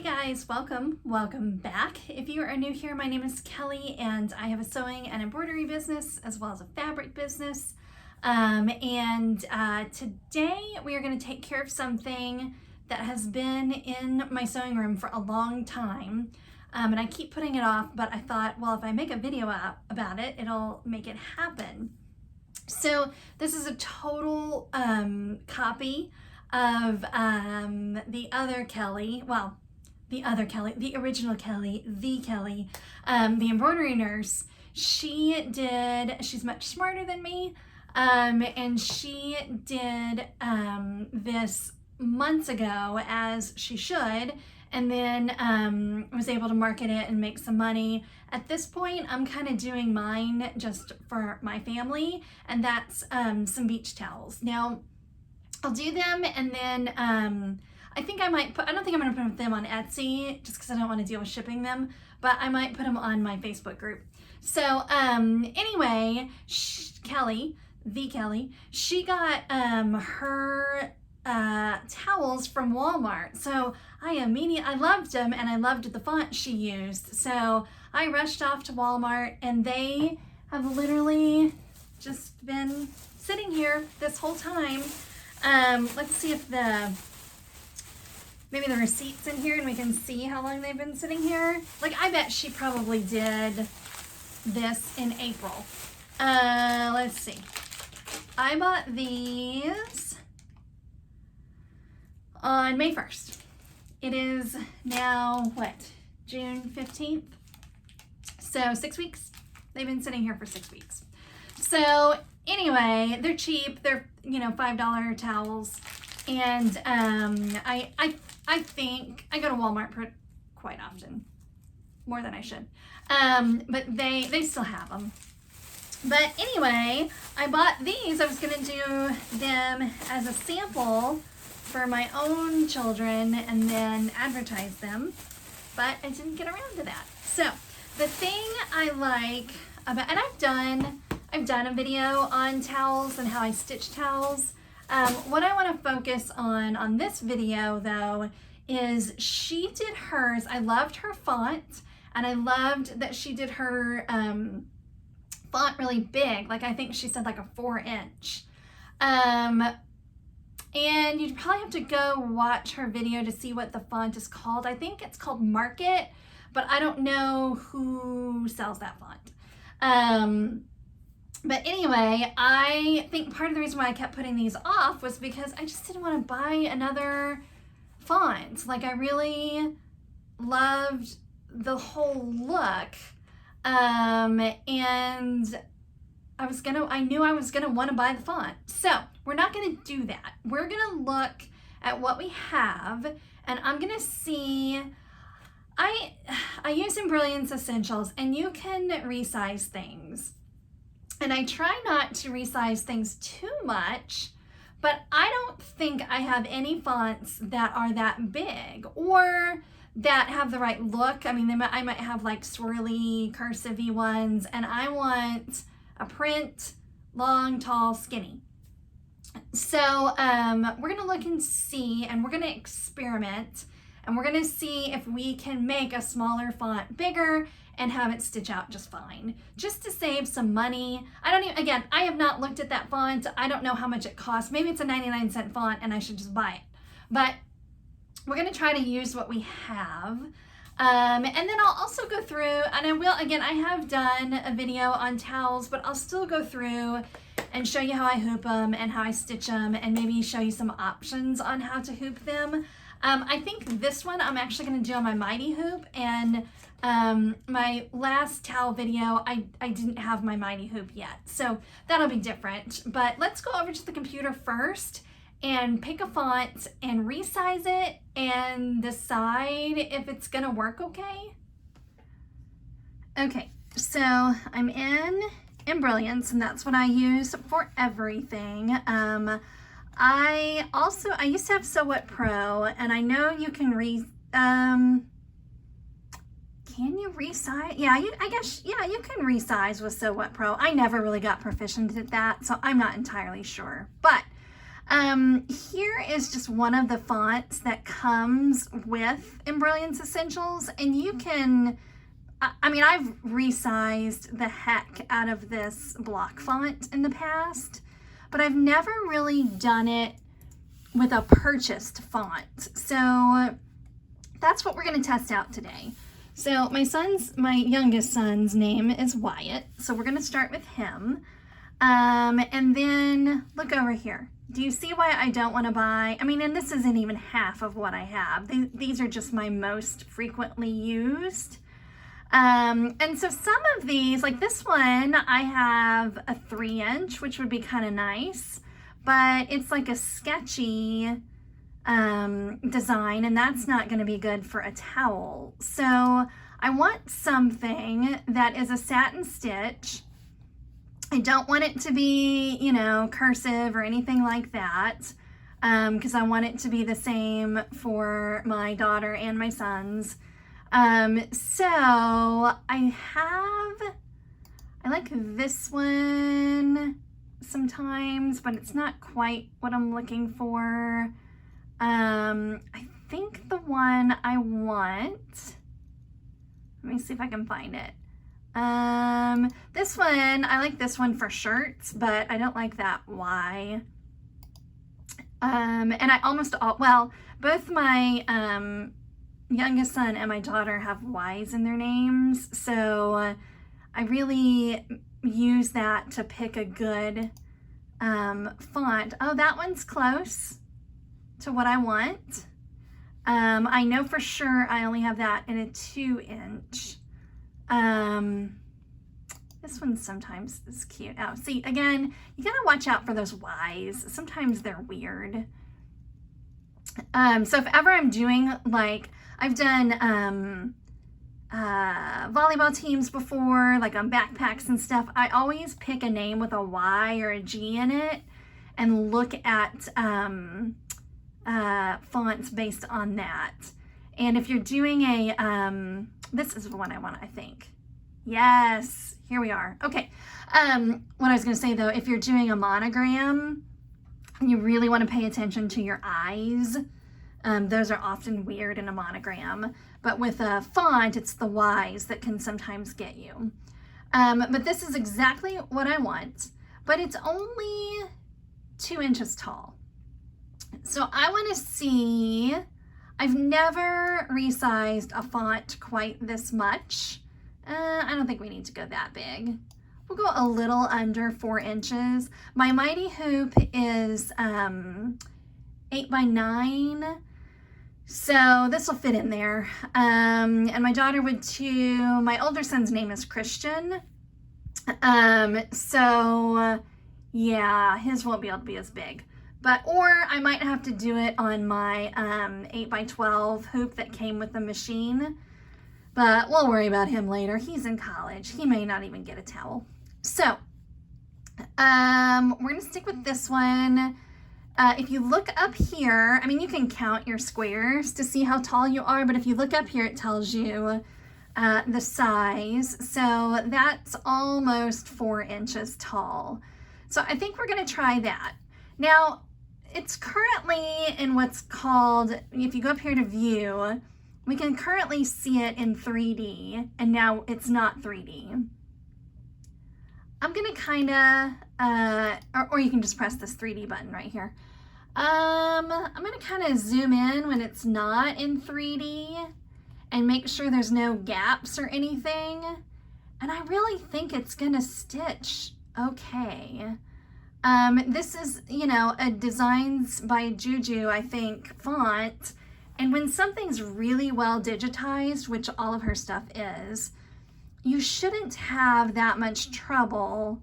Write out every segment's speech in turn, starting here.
Hi guys, welcome back. If you are new here, my name is Kelly and I have a sewing and embroidery business as well as a fabric business. Today we are going to take care of something that has been in my sewing room for a long time. And I keep putting it off, but I thought, well, if I make a video about it, it'll make it happen. So this is a total copy of the other Kelly, well, the original Kelly, the embroidery nurse. She's much smarter than me, and she did this months ago, as she should, and then was able to market it and make some money. At this point, I'm kind of doing mine just for my family, and that's some beach towels. Now, I'll do them, and then I think I don't think I'm going to put them on Etsy just because I don't want to deal with shipping them, but I might put them on my Facebook group. So anyway, Kelly, she got her towels from Walmart. So I loved them, and I loved the font she used. So I rushed off to Walmart, and they have literally just been sitting here this whole time. Let's see if maybe the receipt's in here and we can see how long they've been sitting here. Like, I bet she probably did this in April. Let's see. I bought these on May 1st. It is now, June 15th? So 6 weeks. They've been sitting here for 6 weeks. So anyway, they're cheap. They're, $5 towels. And I think I go to Walmart quite often, more than I should. But they still have them. But anyway, I bought these. I was going to do them as a sample for my own children and then advertise them, but I didn't get around to that. So the thing I like about, and I've done a video on towels and how I stitch towels. What I want to focus on this video though is she did hers. I loved her font, and I loved that she did her font really big. Like, I think she said like a 4-inch. And you'd probably have to go watch her video to see what the font is called. I think it's called Market, but I don't know who sells that font. But anyway, I think part of the reason why I kept putting these off was because I just didn't want to buy another font. Like, I really loved the whole look. And I knew I was gonna want to buy the font. So we're not gonna do that. We're gonna look at what we have, and I'm gonna see. I use Embrilliance Essentials, and you can resize things. And I try not to resize things too much, but I don't think I have any fonts that are that big or that have the right look. I mean, I might have like swirly, cursive-y ones, and I want a print, long, tall, skinny. So we're gonna look and see, and we're gonna experiment, and we're gonna see if we can make a smaller font bigger and have it stitch out just fine, just to save some money. I have not looked at that font. I don't know how much it costs. Maybe it's a 99-cent font and I should just buy it. But we're gonna try to use what we have. And then I'll also go through, and I have done a video on towels, but I'll still go through and show you how I hoop them and how I stitch them, and maybe show you some options on how to hoop them. I think this one I'm actually gonna do on my Mighty Hoop, and my last towel video, I didn't have my Mighty Hoop yet, so that'll be different. But let's go over to the computer first and pick a font and resize it and decide if it's gonna work okay. Okay, so I'm in Embrilliance, and that's what I use for everything. I used to have Sew What Pro, and I know you can can you resize? Yeah, I guess you can resize with Sew What Pro. I never really got proficient at that, so I'm not entirely sure. But Here is just one of the fonts that comes with Embrilliance Essentials, and you can, I mean, I've resized the heck out of this block font in the past, but I've never really done it with a purchased font. So that's what we're going to test out today. So my youngest son's name is Wyatt, so we're going to start with him. And then look over here. Do you see why I don't want to buy? I mean, and this isn't even half of what I have. These are just my most frequently used. And so some of these, like this one, I have a 3-inch, which would be kind of nice, but it's like a sketchy design, and that's not going to be good for a towel. So I want something that is a satin stitch. I don't want it to be, you know, cursive or anything like that, because I want it to be the same for my daughter and my sons. So I like this one sometimes, but it's not quite what I'm looking for. I think the one I want, let me see if I can find it. This one, I like this one for shirts, but I don't like that Y. And I almost both my, youngest son and my daughter have Y's in their names, so I really use that to pick a good font. Oh, that one's close to what I want. I know for sure I only have that in a 2-inch. This one sometimes is cute. Oh, see, again, you gotta watch out for those Y's. Sometimes they're weird. So if ever I'm doing, like, I've done volleyball teams before, like on backpacks and stuff, I always pick a name with a Y or a G in it and look at fonts based on that. And if you're doing a, this is the one I want, I think. Yes, here we are. Okay. What I was going to say though, if you're doing a monogram, you really want to pay attention to your eyes. Those are often weird in a monogram, but with a font, it's the Y's that can sometimes get you. But this is exactly what I want, but it's only 2 inches tall. So I want to see, I've never resized a font quite this much. I don't think we need to go that big. We'll go a little under 4 inches. My Mighty Hoop is 8x9. So this will fit in there. And my daughter would too. My older son's name is Christian. So yeah, his won't be able to be as big. Or I might have to do it on my 8x12 hoop that came with the machine. But we'll worry about him later. He's in college. He may not even get a towel. So we're going to stick with this one. If you look up here, I mean, you can count your squares to see how tall you are, but if you look up here, it tells you the size. So that's almost 4 inches tall. So I think we're going to try that. Now, it's currently in what's called, if you go up here to view, we can currently see it in 3D, and now it's not 3D. I'm going to kind of, or you can just press this 3D button right here. I'm going to kind of zoom in when it's not in 3D and make sure there's no gaps or anything. And I really think it's going to stitch okay. This is, you know, a Designs by Juju, I think, font. And when something's really well digitized, which all of her stuff is, you shouldn't have that much trouble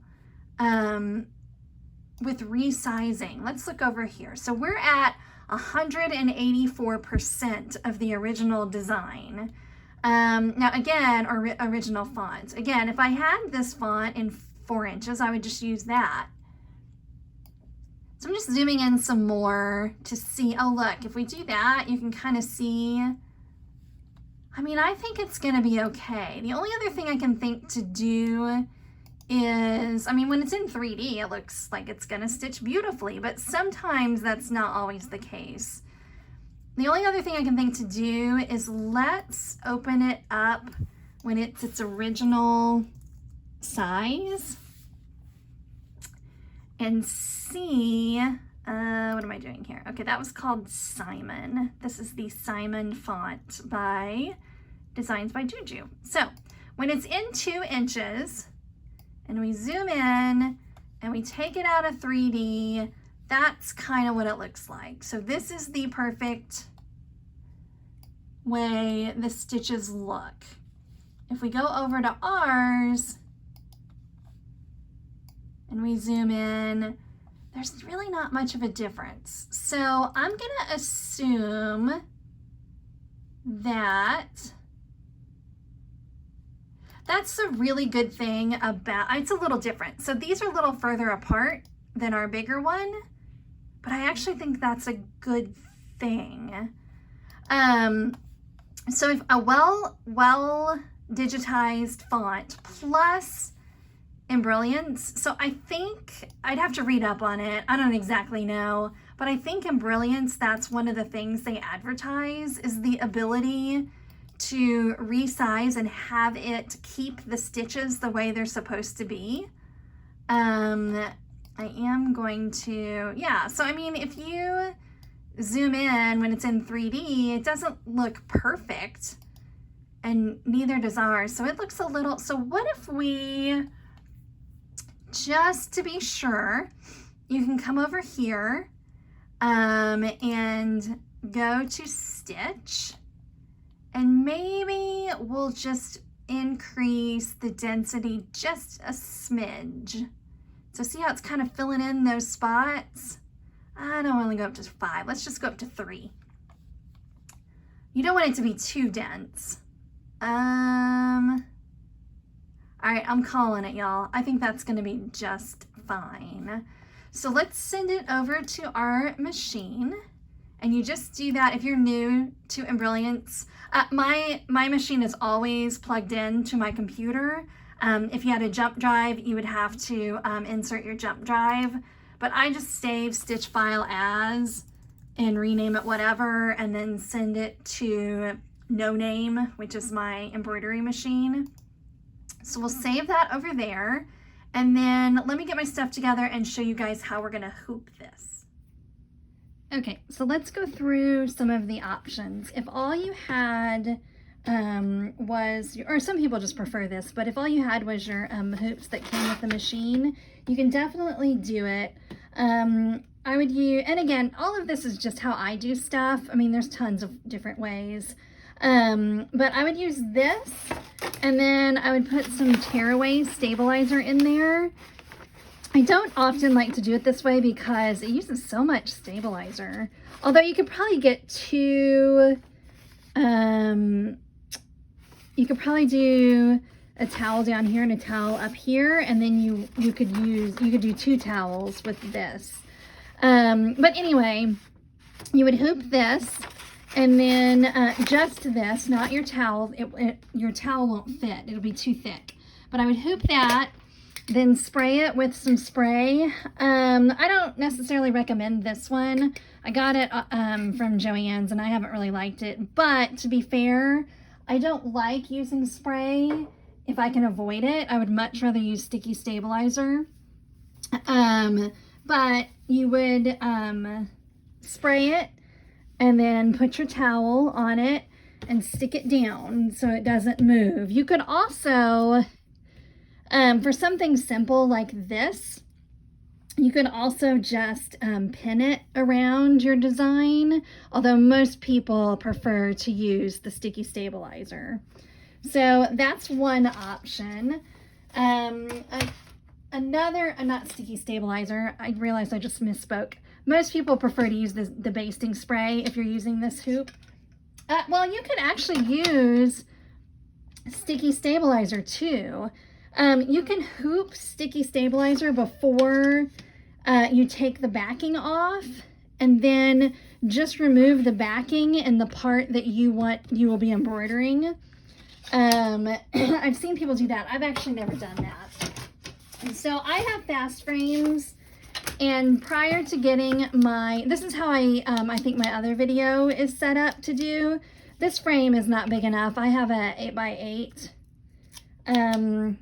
with resizing. Let's look over here. So we're at 184% of the original design. Now again, original font. Again, if I had this font in 4 inches, I would just use that. So I'm just zooming in some more to see, oh look, if we do that, you can kind of see, I mean, I think it's gonna be okay. The only other thing I can think to do is, I mean, when it's in 3D, it looks like it's gonna stitch beautifully, but sometimes that's not always the case. The only other thing I can think to do is let's open it up when it's its original size and see, what am I doing here? Okay, that was called Simon. This is the Simon font by Designs by Juju. So when it's in 2 inches and we zoom in and we take it out of 3D, that's kind of what it looks like. So this is the perfect way the stitches look. If we go over to ours and we zoom in, there's really not much of a difference. So I'm gonna assume that that's a really good thing about, it's a little different. So these are a little further apart than our bigger one, but I actually think that's a good thing. So if a well digitized font plus Embrilliance, so I think I'd have to read up on it. I don't exactly know, but I think Embrilliance, that's one of the things they advertise, is the ability to resize and have it keep the stitches the way they're supposed to be. I am going to, yeah, so I mean, if you zoom in when it's in 3D, it doesn't look perfect, and neither does ours. So it looks a little, so what if we, just to be sure, you can come over here and go to Stitch, and maybe we'll just increase the density just a smidge. So see how it's kind of filling in those spots? I don't want to go up to 5. Let's just go up to 3. You don't want it to be too dense. All right, I'm calling it, y'all. I think that's gonna be just fine. So let's send it over to our machine. And you just do that if you're new to Embrilliance. My machine is always plugged in to my computer. If you had a jump drive, you would have to insert your jump drive. But I just save stitch file as and rename it whatever, and then send it to No Name, which is my embroidery machine. So we'll save that over there. And then let me get my stuff together and show you guys how we're gonna hoop this. Okay, so let's go through some of the options. If all you had was, or some people just prefer this, but if all you had was your hoops that came with the machine, you can definitely do it. I would use, and again, all of this is just how I do stuff. I mean, there's tons of different ways. But I would use this, and then I would put some tearaway stabilizer in there. I don't often like to do it this way because it uses so much stabilizer. Although you could probably get 2, you could probably do a towel down here and a towel up here, and then you could do 2 towels with this. But anyway, you would hoop this, and then just this, not your towel. Your towel won't fit. It'll be too thick. But I would hoop that, then spray it with some spray. I don't necessarily recommend this one. I got it from Joann's, and I haven't really liked it. But to be fair, I don't like using spray. If I can avoid it, I would much rather use sticky stabilizer. But you would spray it and then put your towel on it and stick it down so it doesn't move. You could also, for something simple like this, you could also just pin it around your design, although most people prefer to use the sticky stabilizer. So that's one option. Not sticky stabilizer, I realized I just misspoke. Most people prefer to use the basting spray if you're using this hoop. Well, you could actually use sticky stabilizer too. You can hoop sticky stabilizer before you take the backing off, and then just remove the backing and the part that you will be embroidering. I've seen people do that. I've actually never done that. So I have fast frames, and prior to getting my, this is how I think my other video is set up to do. This frame is not big enough. I have a 8x8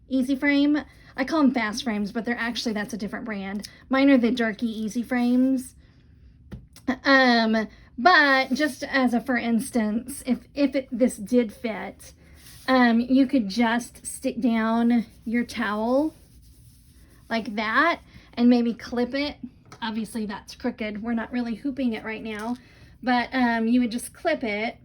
easy frame. I call them fast frames, but they're actually, that's a different brand. Mine are the jerky easy frames. But just as a for instance, if this did fit, you could just stick down your towel like that and maybe clip it. Obviously that's crooked. We're not really hooping it right now, but you would just clip it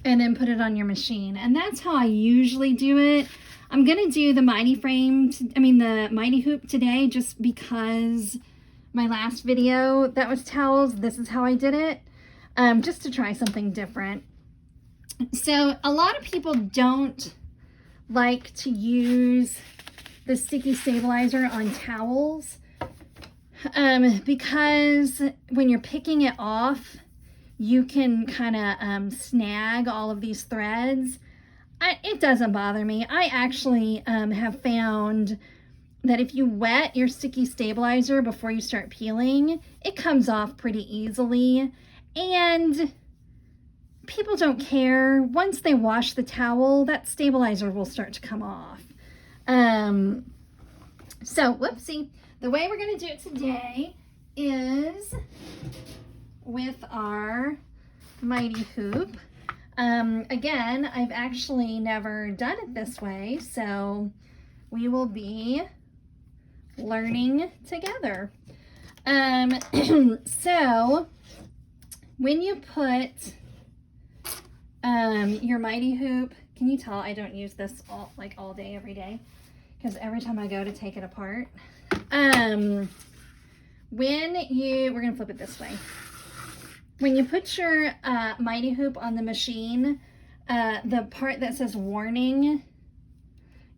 and then put it on your machine. And that's how I usually do it. I'm gonna do the mighty frame, the mighty hoop today, just because my last video that was towels, this is how I did it, just to try something different. So a lot of people don't like to use the sticky stabilizer on towels because when you're picking it off, you can kind of snag all of these threads. It doesn't bother me. I actually have found that if you wet your sticky stabilizer before you start peeling, it comes off pretty easily, and people don't care. Once they wash the towel, that stabilizer will start to come off. So, whoopsie. The way we're going to do it today is with our mighty hoop. Again, I've actually never done it this way, so we will be learning together. So when you put your mighty hoop, can you tell I don't use this all day every day, because every time I go to take it apart, we're gonna flip it this way. When you put your mighty hoop on the machine, the part that says warning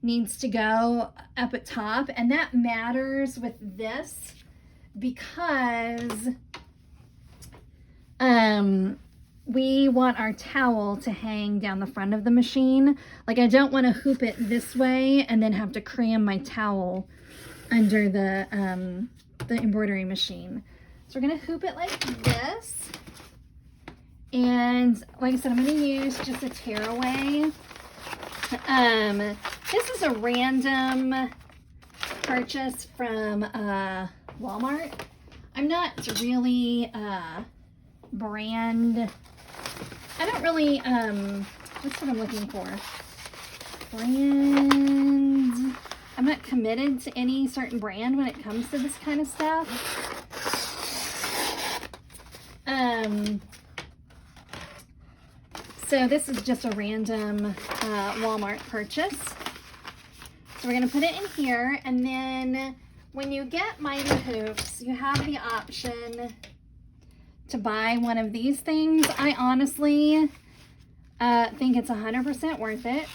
needs to go up at top, and that matters with this because we want our towel to hang down the front of the machine. Like, I don't want to hoop it this way and then have to cram my towel under the embroidery machine. So we're gonna hoop it like this. And like I said, I'm going to use just a tearaway. This is a random purchase from Walmart. I'm not really brand. I don't really, what's what I'm looking for? Brand. I'm not committed to any certain brand when it comes to this kind of stuff. So this is just a random Walmart purchase. So we're going to put it in here, and then when you get mighty hoops, you have the option to buy one of these things. I honestly think it's 100% worth it.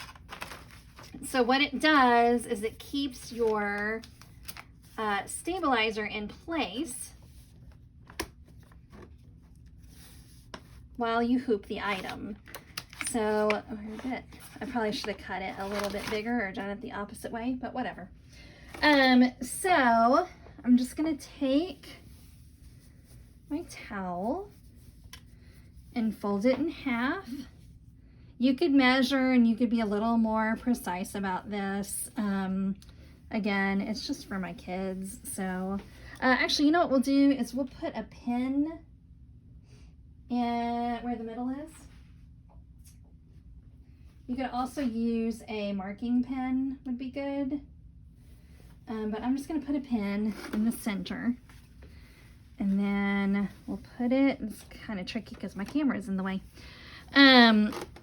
So what it does is it keeps your stabilizer in place while you hoop the item. So, I probably should have cut it a little bit bigger or done it the opposite way, but whatever. So I'm just gonna take my towel and fold it in half. You could measure and you could be a little more precise about this. Again, it's just for my kids. So actually, you know what we'll do is we'll put a pin in where the middle is. You could also use a marking pen, would be good. But I'm just gonna put a pin in the center. And then we'll put it, it's kind of tricky because my camera is in the way.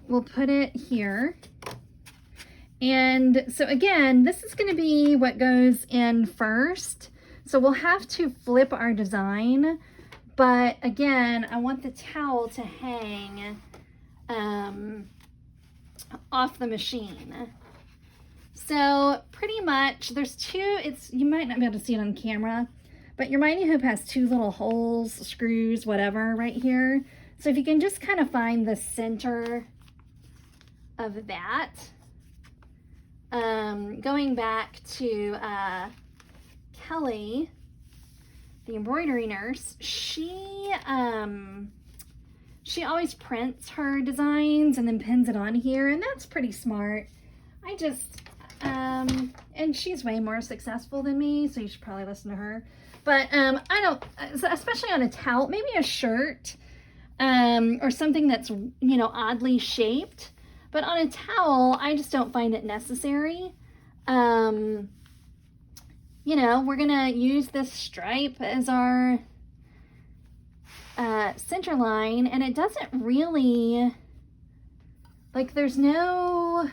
We'll put it here. And so again, this is gonna be what goes in first. So we'll have to flip our design. But again, I want the towel to hang off the machine. So pretty much there's two, you might not be able to see it on camera, but your mighty hoop has two little holes, screws, whatever, right here. So if you can just kind of find the center of that, going back to Kelly, the embroidery nurse, she always prints her designs and then pins it on here, and that's pretty smart. I just, and she's way more successful than me, so you should probably listen to her. But I don't, especially on a towel, maybe a shirt, or something that's, you know, oddly shaped. But on a towel, I just don't find it necessary. You know, we're gonna use this stripe as our center line, and it doesn't really, like, there's no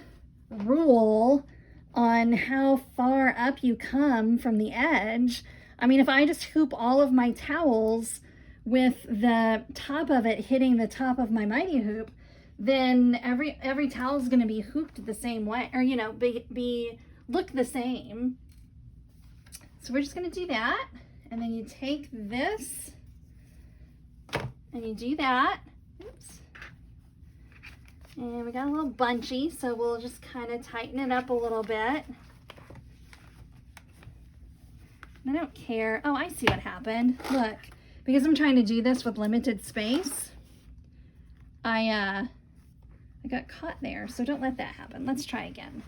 rule on how far up you come from the edge. I mean, if I just hoop all of my towels with the top of it hitting the top of my mighty hoop, then every towel is going to be hooped the same way, or, you know, look the same. So we're just going to do that, and then you take this and you do that. Oops. And we got a little bunchy, so we'll just kind of tighten it up a little bit. I don't care. Oh, I see what happened. Look, because I'm trying to do this with limited space, I got caught there, so don't let that happen. Let's try again.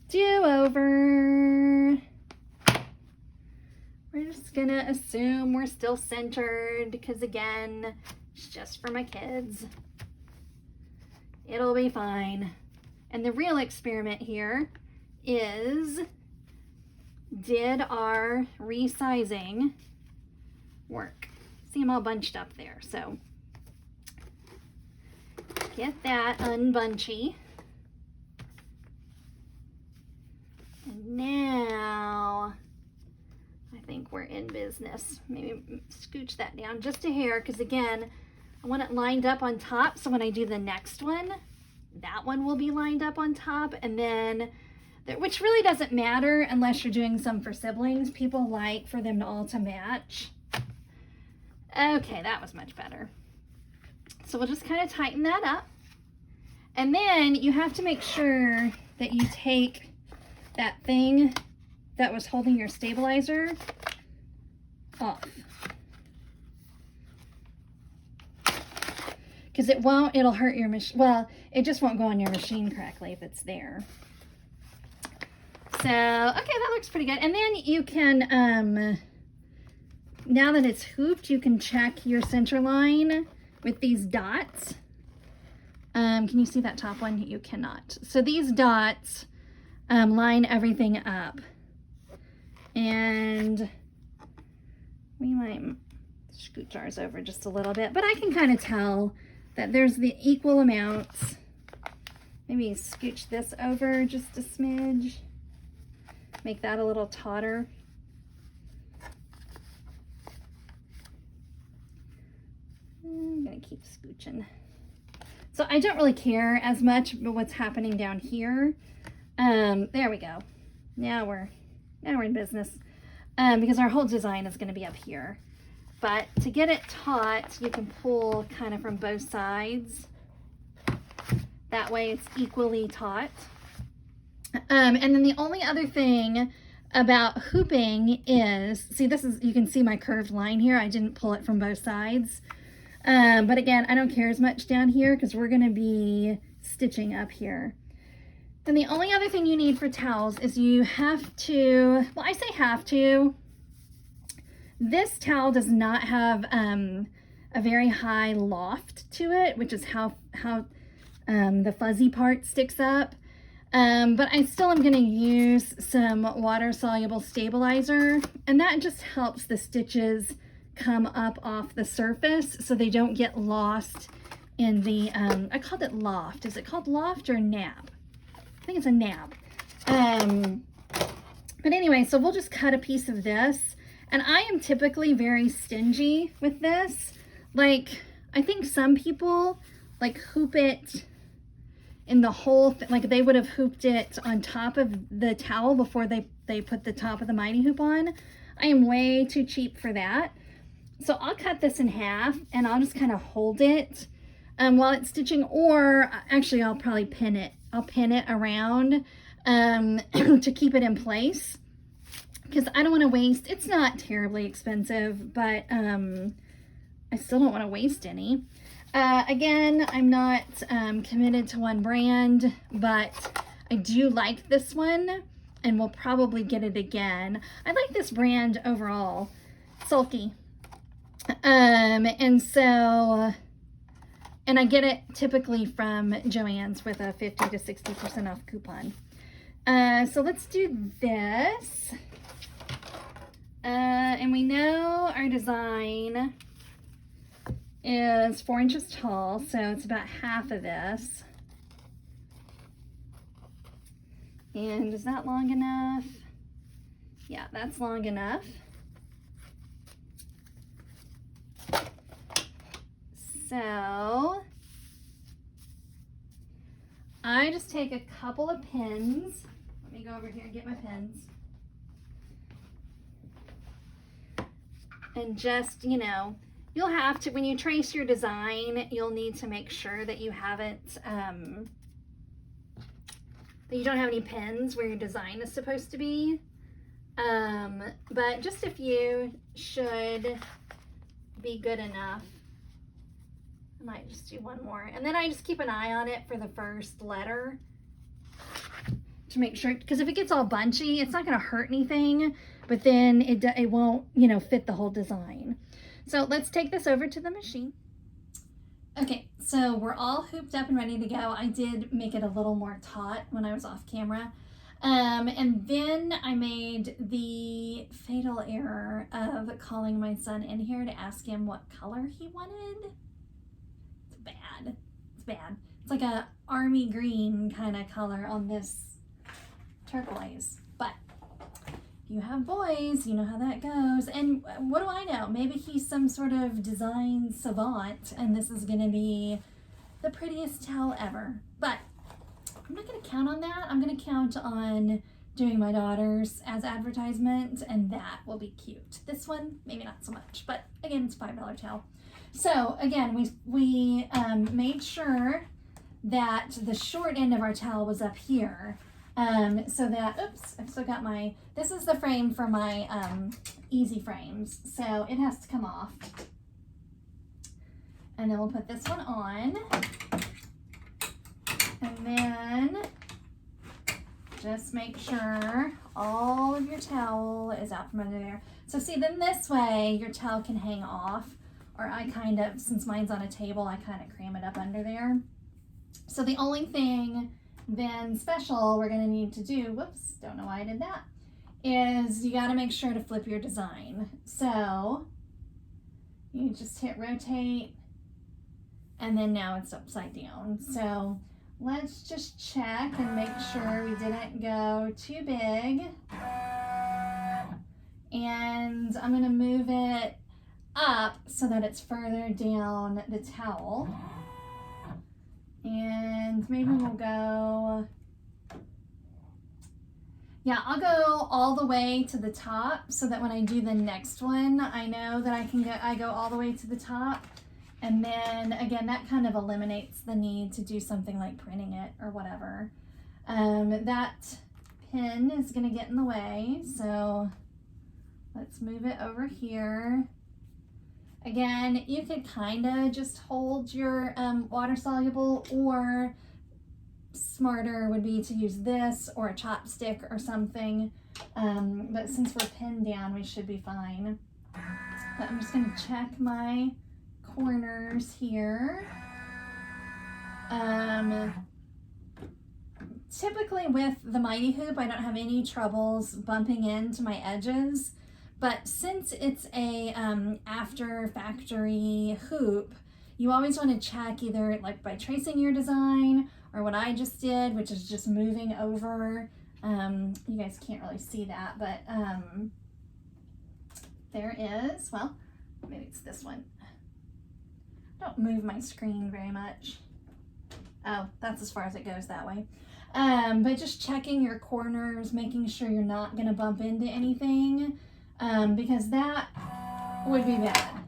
Do-over. We're just gonna assume we're still centered, because again, it's just for my kids. It'll be fine. And the real experiment here is, did our resizing work? See, I'm all bunched up there, so get that unbunchy. And now I think we're in business. Maybe scooch that down just a hair, because again, I want it lined up on top, so when I do the next one, that one will be lined up on top, and then, which really doesn't matter unless you're doing some for siblings. People like for them all to match. Okay, that was much better. So we'll just kind of tighten that up. And then you have to make sure that you take that thing that was holding your stabilizer off. Because it'll hurt your machine. Well, it just won't go on your machine correctly if it's there. So, okay, that looks pretty good. And then you can, now that it's hooped, you can check your center line with these dots. Can you see that top one? You cannot. So these dots line everything up. And we might scooch ours over just a little bit, but I can kind of tell that there's the equal amounts. Maybe scooch this over just a smidge. Make that a little tauter. I'm gonna keep scooching. So I don't really care as much about what's happening down here. There we go. Now we're in business, because our whole design is going to be up here. But to get it taut, you can pull kind of from both sides. That way it's equally taut. And then the only other thing about hooping is, see, you can see my curved line here. I didn't pull it from both sides. But again, I don't care as much down here because we're going to be stitching up here. Then the only other thing you need for towels is you have to, well, I say have to. This towel does not have a very high loft to it, which is how the fuzzy part sticks up. But I still am going to use some water-soluble stabilizer, and that just helps the stitches come up off the surface so they don't get lost in the, I called it loft. Is it called loft or nap? I think it's a nap. But anyway, so we'll just cut a piece of this, and I am typically very stingy with this. Like, I think some people like hoop it in the whole thing, like they would have hooped it on top of the towel before they put the top of the Mighty Hoop on. I am way too cheap for that. So I'll cut this in half and I'll just kind of hold it while it's stitching, or actually I'll probably pin it. I'll pin it around to keep it in place, because I don't want to waste. It's not terribly expensive, but I still don't want to waste any. Again, I'm not committed to one brand, but I do like this one, and we'll probably get it again. I like this brand overall, Sulky. And so, and I get it typically from Joann's with a 50 to 60% off coupon. So let's do this. And we know our design is 4 inches tall, so it's about half of this. And is that long enough? Yeah, that's long enough. So I just take a couple of pins. Let me go over here and get my pins. And just, you know, you'll have to, when you trace your design, you'll need to make sure that you haven't, that you don't have any pins where your design is supposed to be. But just a few should be good enough. I might just do one more. And then I just keep an eye on it for the first letter to make sure, because if it gets all bunchy, it's not going to hurt anything, but then it won't, you know, fit the whole design. So let's take this over to the machine. Okay, so we're all hooped up and ready to go. I did make it a little more taut when I was off camera. And then I made the fatal error of calling my son in here to ask him what color he wanted. It's bad. It's bad. It's like a army green kind of color on this turquoise. But if you have boys, you know how that goes. And what do I know? Maybe he's some sort of design savant and this is going to be the prettiest towel ever. But I'm not going to count on that. I'm going to count on doing my daughter's as advertisement, and that will be cute. This one, maybe not so much, but again, it's a $5 towel. So again, we made sure that the short end of our towel was up here, so that, oops, I've still got my, this is the frame for my easy frames, so it has to come off. And then we'll put this one on. And then just make sure all of your towel is out from under there. So see, then this way your towel can hang off, or I kind of, since mine's on a table, I kind of cram it up under there. So the only thing then special we're going to need to do, whoops, don't know why I did that, is you got to make sure to flip your design. So you just hit rotate, and then now it's upside down. So let's just check and make sure we didn't go too big. And I'm going to move it up so that it's further down the towel. And maybe we'll go, yeah, I'll go all the way to the top so that when I do the next one, I know that I go all the way to the top. And then again, that kind of eliminates the need to do something like printing it or whatever. That pin is going to get in the way, so let's move it over here. Again, you could kind of just hold your water soluble, or smarter would be to use this or a chopstick or something. But since we're pinned down, we should be fine. But I'm just going to check my corners here. Typically with the Mighty Hoop, I don't have any troubles bumping into my edges, but since it's a after factory hoop, you always want to check either like by tracing your design, or what I just did, which is just moving over. You guys can't really see that, but there is, well, maybe it's this one. Don't move my screen very much. Oh, that's as far as it goes that way. But just checking your corners, making sure you're not going to bump into anything, because that would be bad.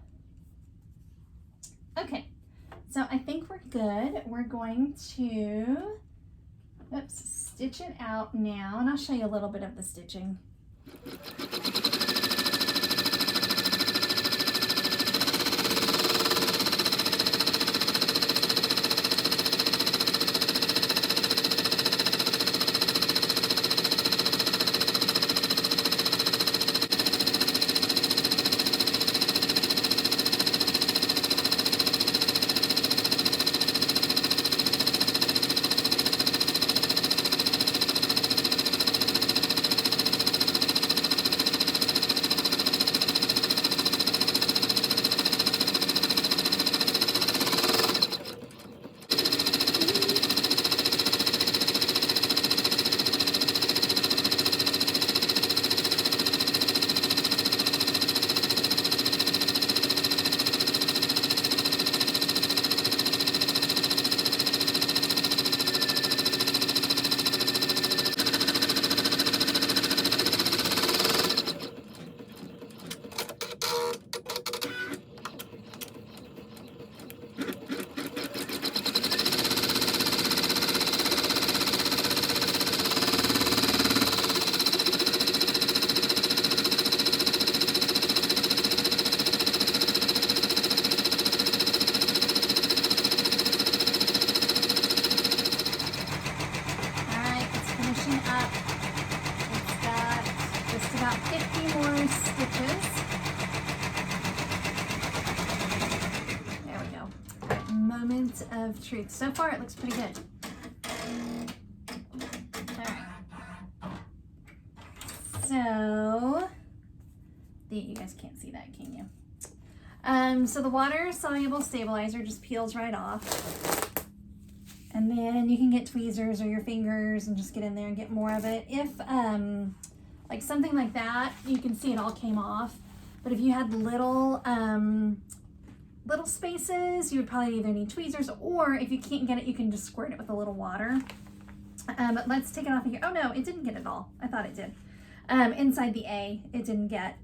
Okay, so I think we're we're good. We're going to, stitch it out now, and I'll show you a little bit of the stitching. Up. It's got just about 50 more stitches. There we go. All right, moment of truth. So far it looks pretty good. All right. So, you guys can't see that, can you? So the water soluble stabilizer just peels right off. And then you can get tweezers or your fingers and just get in there and get more of it. If, like something like that, you can see it all came off. But if you had little spaces, you would probably either need tweezers, or if you can't get it, you can just squirt it with a little water. But let's take it off of here. Oh no, it didn't get it all. I thought it did. Inside the A, it didn't get.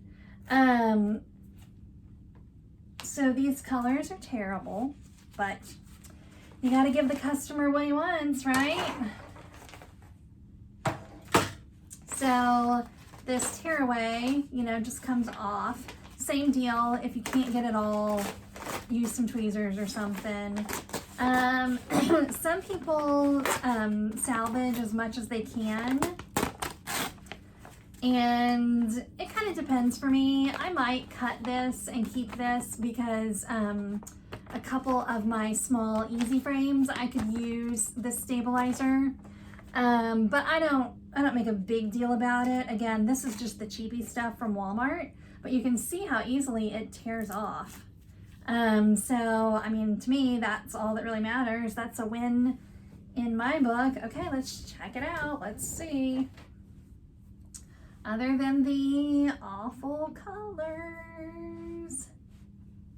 So these colors are terrible, but you gotta give the customer what he wants, right? So this tearaway, just comes off. Same deal, if you can't get it all, use some tweezers or something. Some people salvage as much as they can. And it kind of depends for me. I might cut this and keep this because a couple of my small easy frames I could use this stabilizer, but I don't make a big deal about it. Again, this is just the cheapy stuff from Walmart, but you can see how easily it tears off. So I mean, to me, that's all that really matters. That's a win in my book. Okay, let's check it out. Let's see. Other than the awful colors,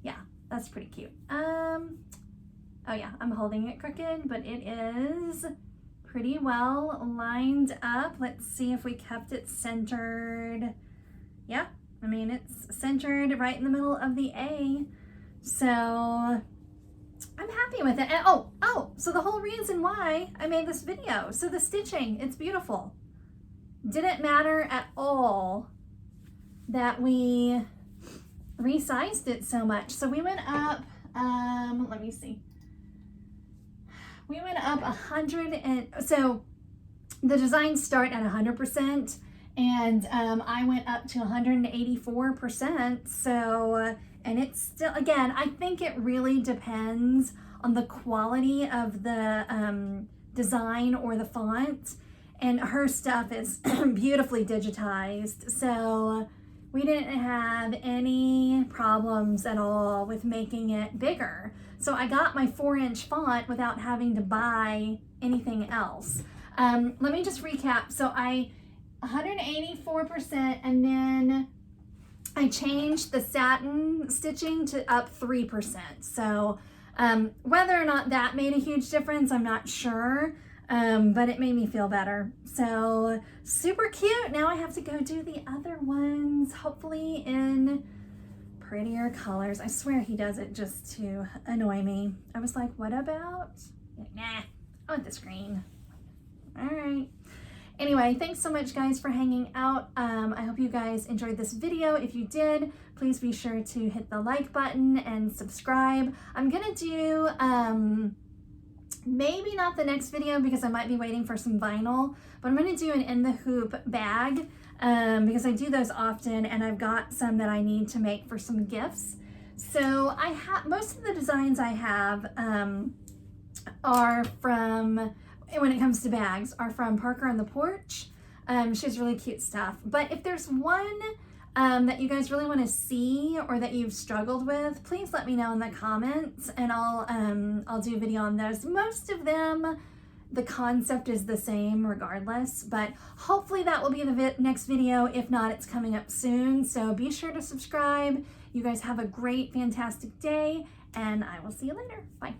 yeah, that's pretty cute. Oh yeah, I'm holding it crooked, but it is pretty well lined up. Let's see if we kept it centered. Yeah, I mean, it's centered right in the middle of the A. So I'm happy with it. And so the whole reason why I made this video, so the stitching, it's beautiful. Didn't matter at all that we resized it so much. So we went up, let me see. We went up 100 and so the designs start at 100% and I went up to 184%. So, and it's still, again, I think it really depends on the quality of the design or the font. And her stuff is beautifully digitized, so we didn't have any problems at all with making it bigger. So I got my 4-inch font without having to buy anything else. Let me just recap. So I 184%, and then I changed the satin stitching to up 3%. So whether or not that made a huge difference, I'm not sure. But it made me feel better. So super cute. Now I have to go do the other ones, hopefully in prettier colors. I swear he does it just to annoy me. I was like, what about? Nah, I want this green. All right. Anyway, thanks so much guys for hanging out. I hope you guys enjoyed this video. If you did, please be sure to hit the like button and subscribe. I'm gonna do, maybe not the next video because I might be waiting for some vinyl, but I'm gonna do an in the hoop bag because I do those often and I've got some that I need to make for some gifts. So I have, most of the designs I have are from, when it comes to bags, are from Parker on the Porch. She has really cute stuff. But if there's one that you guys really want to see or that you've struggled with, please let me know in the comments and I'll do a video on those. Most of them, the concept is the same regardless, but hopefully that will be the next video. If not, it's coming up soon. So be sure to subscribe. You guys have a great, fantastic day, and I will see you later. Bye.